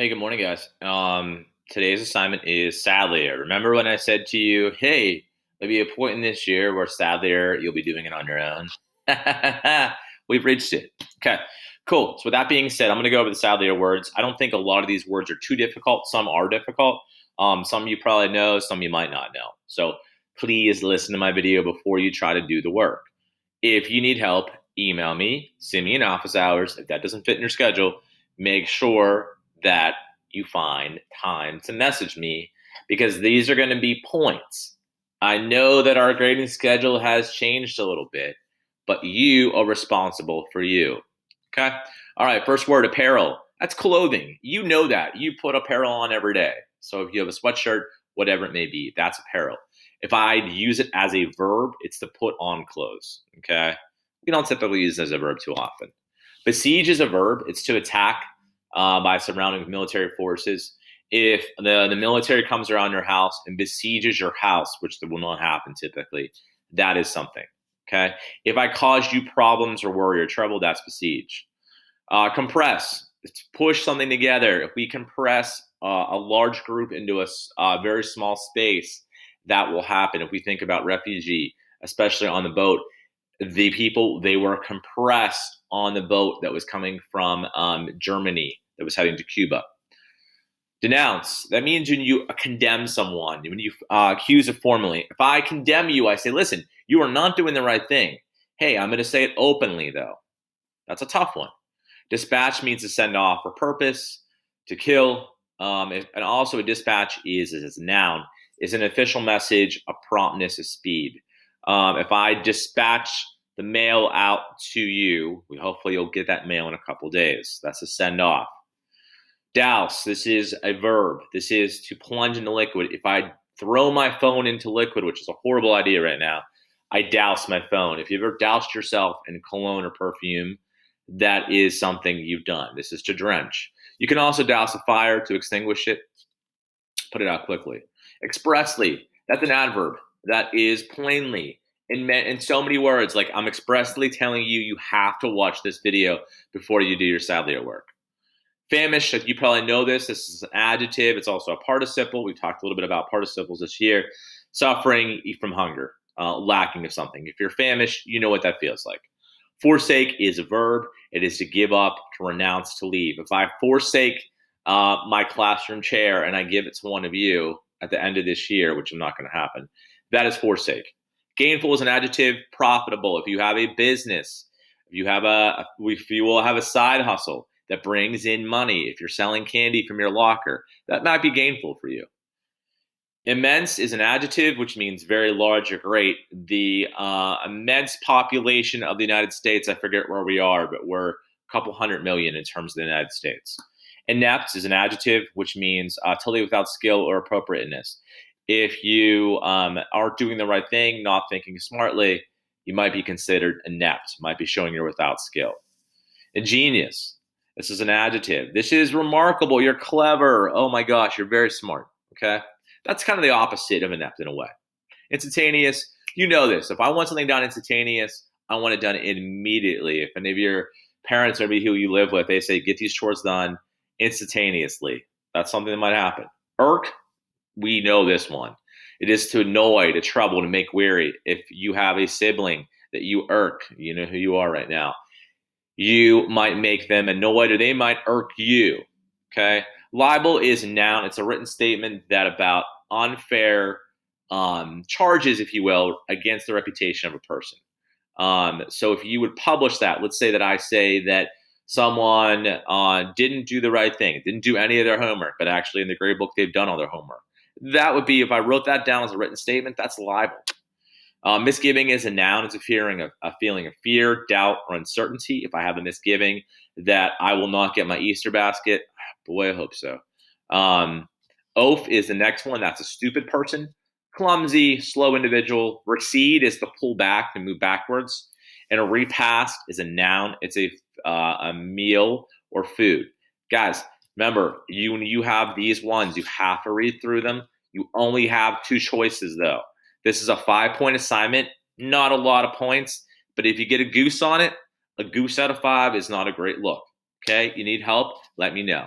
Hey, good morning, guys. Today's assignment is Sadlier. Remember when I said to you, hey, there'll be a point in this year where Sadlier, you'll be doing it on your own? We've reached it. Okay, cool. So with that being said, I'm going to go over the Sadlier words. I don't think a lot of these words are too difficult. Some are difficult. Some you probably know, some you might not know. So please listen to my video before you try to do the work. If you need help, email me, send me in office hours. If that doesn't fit in your schedule, make sure that you find time to message me because these are going to be points. I know that our grading schedule has changed a little bit, but you are responsible for you. Okay? All right, first word apparel. That's clothing. You know that. You put apparel on every day. So if you have a sweatshirt, whatever it may be, that's apparel. If I use it as a verb, it's to put on clothes. Okay? We don't typically use it as a verb too often. Besiege is a verb. It's to attack by surrounding military forces. If the military comes around your house and besieges your house, which will not happen typically, that is something. Okay. If I cause you problems or worry or trouble, that's besiege. Compress. It's push something together. If we compress a large group into a very small space, that will happen. If we think about refugee, especially on the boat, the people, they were compressed on the boat that was coming from Germany that was heading to Cuba. Denounce, that means when you condemn someone, when you accuse it formally. If I condemn you, I say, listen, you are not doing the right thing. Hey, I'm going to say it openly, though. That's a tough one. Dispatch means to send off for purpose, to kill. And also a dispatch is a noun, is an official message, a promptness, a speed. If I dispatch the mail out to you, hopefully you'll get that mail in a couple days. That's a send off. Douse, this is a verb. This is to plunge into liquid. If I throw my phone into liquid, which is a horrible idea right now, I douse my phone. If you've ever doused yourself in cologne or perfume, that is something you've done. This is to drench. You can also douse a fire to extinguish it, put it out quickly. Expressly, that's an adverb. That is plainly. In so many words, like I'm expressly telling you, you have to watch this video before you do your Sadlier work. Famished, you probably know this. This is an adjective. It's also a participle. We've talked a little bit about participles this year. Suffering from hunger, lacking of something. If you're famished, you know what that feels like. Forsake is a verb. It is to give up, to renounce, to leave. If I forsake my classroom chair and I give it to one of you at the end of this year, which is not going to happen, that is forsake. Gainful is an adjective. Profitable. If you have a business, if you will have a side hustle that brings in money, if you're selling candy from your locker, that might be gainful for you. Immense is an adjective, which means very large or great. The immense population of the United States, I forget where we are, but we're a couple 100 million in terms of the United States. Inept is an adjective, which means totally without skill or appropriateness. If you aren't doing the right thing, not thinking smartly, you might be considered inept, might be showing you're without skill. Ingenious. This is an adjective. This is remarkable. You're clever. Oh my gosh, you're very smart. Okay? That's kind of the opposite of inept in a way. Instantaneous, you know this. If I want something done instantaneous, I want it done immediately. If any of your parents or maybe who you live with, they say, get these chores done instantaneously. That's something that might happen. Irk, we know this one. It is to annoy, to trouble, to make weary. If you have a sibling that you irk, you know who you are right now. You might make them annoyed or they might irk you. Okay? Libel is a noun. It's a written statement that about unfair charges, if you will, against the reputation of a person. So if you would publish that, let's say that I say that someone didn't do the right thing, didn't do any of their homework, but actually in the grade book they've done all their homework. That would be, if I wrote that down as a written statement, that's libel. Misgiving is a noun. It's a feeling of fear, doubt, or uncertainty. If I have a misgiving that I will not get my Easter basket, boy, I hope so. Oaf is the next one. That's a stupid person. Clumsy, slow individual. Recede is to pull back and move backwards. And a repast is a noun. It's a meal or food. Guys, remember, when you have these ones, you have to read through them. You only have two choices, though. This is a 5-point assignment, not a lot of points, but if you get a goose on it, a goose out of 5 is not a great look. Okay, you need help, let me know.